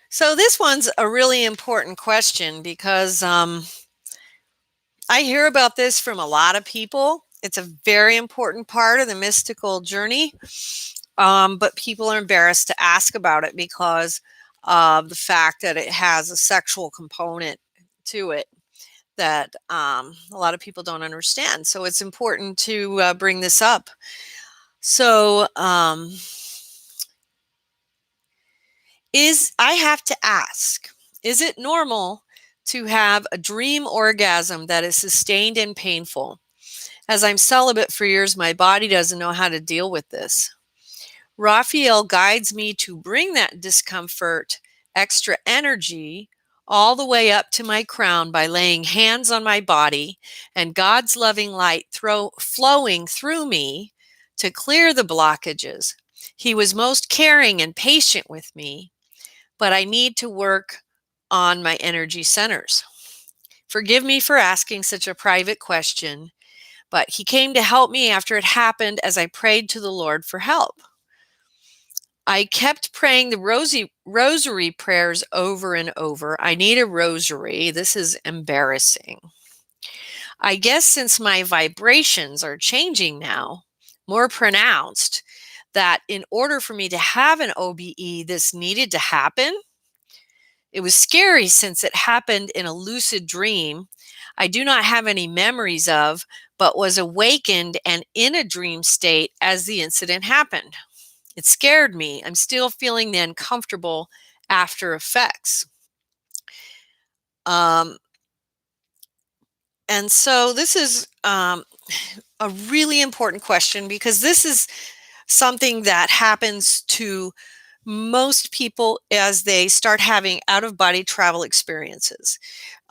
So this one's a really important question because I hear about this from a lot of people. It's a very important part of the mystical journey, but people are embarrassed to ask about it because of the fact that it has a sexual component to it that a lot of people don't understand. So it's important to bring this up. So I have to ask, is it normal to have a dream orgasm that is sustained and painful? As I'm celibate for years, my body doesn't know how to deal with this. Raphael guides me to bring that discomfort, extra energy, all the way up to my crown by laying hands on my body and God's loving light flowing through me to clear the blockages. He was most caring and patient with me, but I need to work on my energy centers. Forgive me for asking such a private question, but he came to help me after it happened as I prayed to the Lord for help. I kept praying the rosary prayers over and over. I need a rosary. This is embarrassing. I guess since my vibrations are changing now, more pronounced, that in order for me to have an OBE, this needed to happen. It was scary since it happened in a lucid dream I do not have any memories of, but was awakened and in a dream state as the incident happened. It scared me. I'm still feeling the uncomfortable after effects. Um, and so this is a really important question because this is something that happens to most people as they start having out-of-body travel experiences.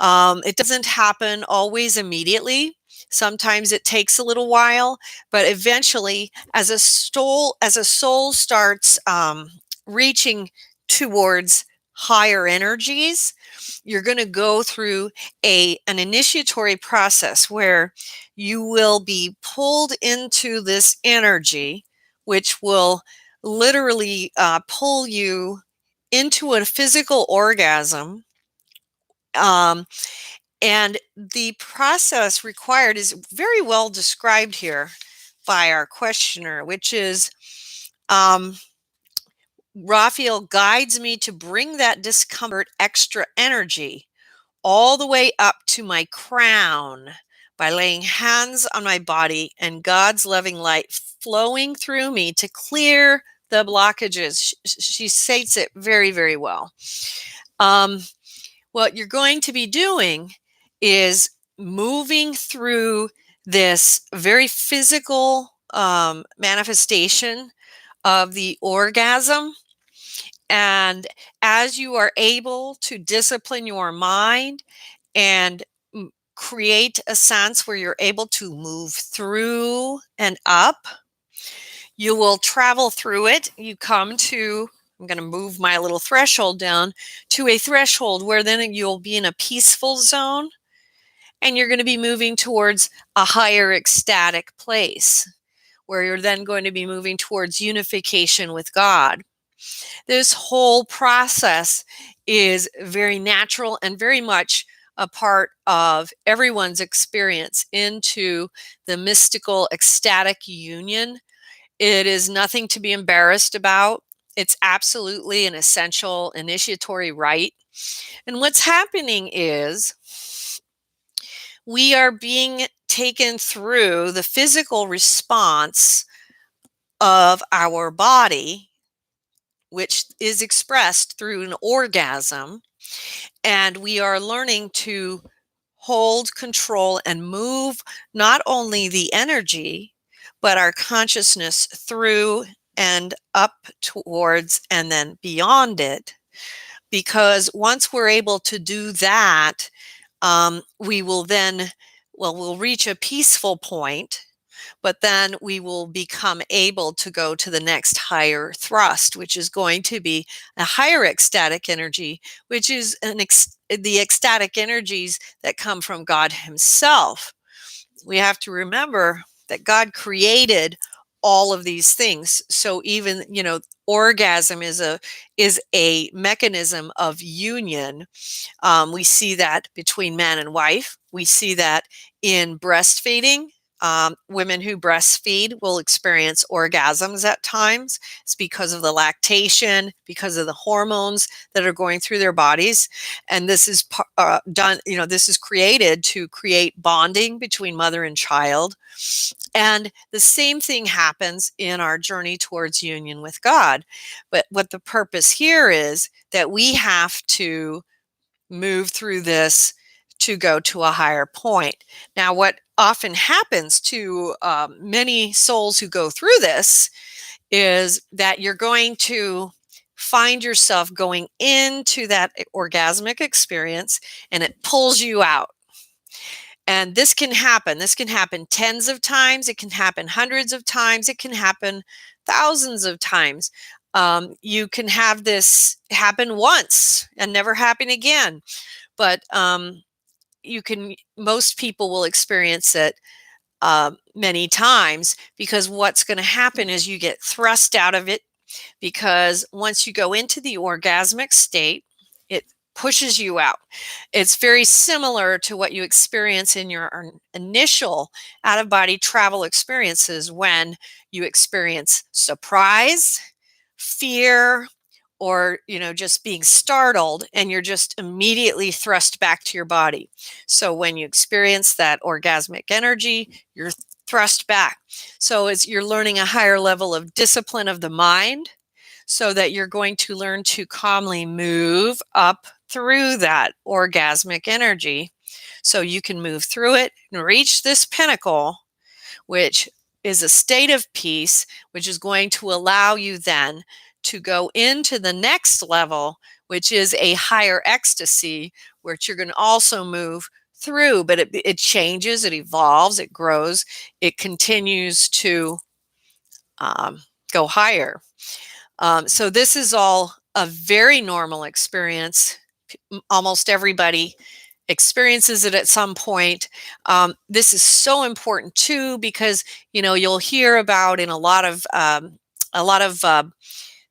It doesn't happen always immediately. Sometimes it takes a little while, but eventually, as a soul starts reaching towards higher energies, you're going to go through an initiatory process where you will be pulled into this energy, which will literally pull you into a physical orgasm. And the process required is very well described here by our questioner, which is Raphael guides me to bring that discomfort, extra energy, all the way up to my crown by laying hands on my body and God's loving light flowing through me to clear the blockages. She states it very, very well. What you're going to be doing is moving through this very physical manifestation of the orgasm. And as you are able to discipline your mind and create a sense where you're able to move through and up, you will travel through it. You come to, I'm going to move my little threshold down to a threshold where then you'll be in a peaceful zone and you're going to be moving towards a higher ecstatic place where you're then going to be moving towards unification with God. This whole process is very natural and very much a part of everyone's experience into the mystical ecstatic union. It is nothing to be embarrassed about. It's absolutely an essential initiatory rite. And what's happening is we are being taken through the physical response of our body, which is expressed through an orgasm. And we are learning to hold, control, and move not only the energy, but our consciousness through and up towards and then beyond it. Because once we're able to do that, we will then, we'll reach a peaceful point, but then we will become able to go to the next higher thrust, which is going to be a higher ecstatic energy, which is the ecstatic energies that come from God himself. We have to remember that God created all of these things. So even, orgasm is a mechanism of union. We see that between man and wife. We see that in breastfeeding. Women who breastfeed will experience orgasms at times. It's because of the lactation, because of the hormones that are going through their bodies. And this is done, this is created to create bonding between mother and child. And the same thing happens in our journey towards union with God. But what the purpose here is that we have to move through this to go to a higher point. Now, what often happens to many souls who go through this is that you're going to find yourself going into that orgasmic experience and it pulls you out. And this can happen. This can happen tens of times. It can happen hundreds of times. It can happen thousands of times. You can have this happen once and never happen again. But most people will experience it many times, because what's going to happen is you get thrust out of it, because once you go into the orgasmic state, it pushes you out. It's very similar to what you experience in your initial out-of-body travel experiences, when you experience surprise, fear, or just being startled, and you're just immediately thrust back to your body. So when you experience that orgasmic energy, you're thrust back. So you're learning a higher level of discipline of the mind, so that you're going to learn to calmly move up through that orgasmic energy, so you can move through it and reach this pinnacle, which is a state of peace, which is going to allow you then to go into the next level, which is a higher ecstasy, which you're going to also move through. But it changes, it evolves, it grows, it continues to go higher. So this is all a very normal experience. Almost everybody experiences it at some point. This is so important too, because you'll hear about in a lot of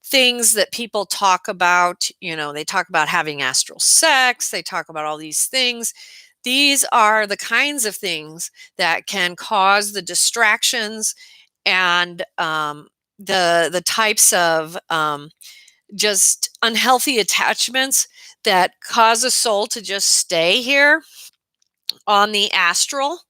things that people talk about. They talk about having astral sex. They talk about all these things. These are the kinds of things that can cause the distractions and the types of just unhealthy attachments that cause a soul to just stay here on the astral.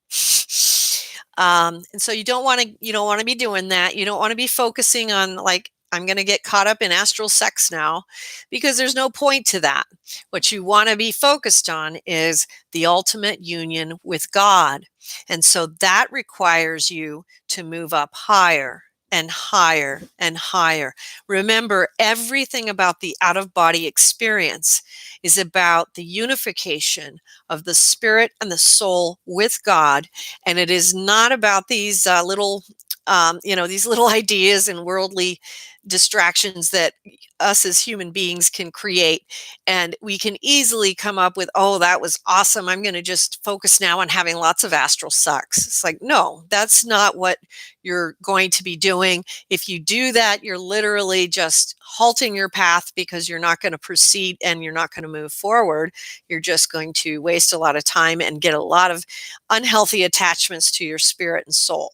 And so you don't want to be doing that. You don't want to be focusing on, like, I'm going to get caught up in astral sex now, because there's no point to that. What you want to be focused on is the ultimate union with God. And so that requires you to move up higher and higher and higher. Remember, everything about the out-of-body experience is about the unification of the spirit and the soul with God. And it is not about these these little ideas and worldly distractions that us as human beings can create. And we can easily come up with, oh, that was awesome, I'm going to just focus now on having lots of astral sex. It's like, no, that's not what you're going to be doing. If you do that, you're literally just halting your path, because you're not going to proceed and you're not going to move forward. You're just going to waste a lot of time and get a lot of unhealthy attachments to your spirit and soul.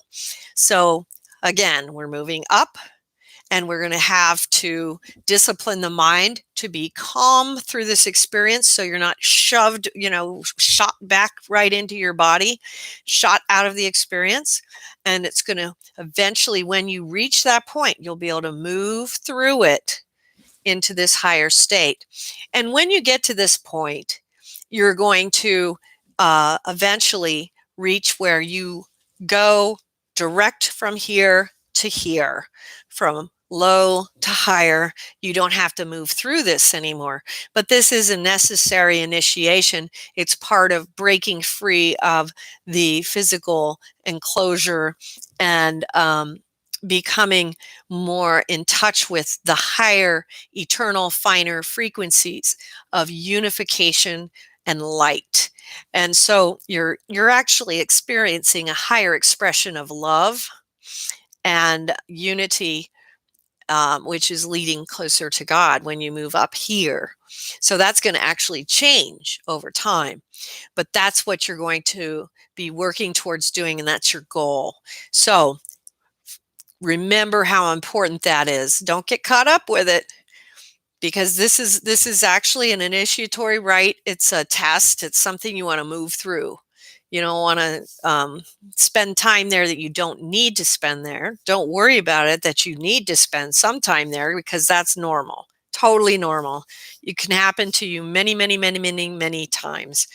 So again, we're moving up, and we're going to have to discipline the mind to be calm through this experience, so you're not shoved, shot back right into your body, shot out of the experience. And it's going to eventually, when you reach that point, you'll be able to move through it into this higher state. And when you get to this point, you're going to eventually reach where you go direct from here to here, from low to higher. You don't have to move through this anymore. But this is a necessary initiation. It's part of breaking free of the physical enclosure and becoming more in touch with the higher, eternal, finer frequencies of unification and light. And so you're actually experiencing a higher expression of love and unity, which is leading closer to God when you move up here. So that's going to actually change over time. But that's what you're going to be working towards doing, and that's your goal. So remember how important that is. Don't get caught up with it, because this is actually an initiatory rite. It's a test. It's something you want to move through. You don't want to spend time there that you don't need to spend there. Don't worry about it that you need to spend some time there, because that's normal, totally normal. It can happen to you many, many, many, many, many times,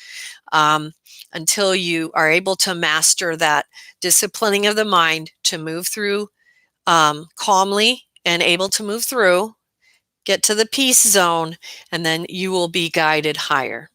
until you are able to master that disciplining of the mind to move through calmly and able to move through, get to the peace zone, and then you will be guided higher.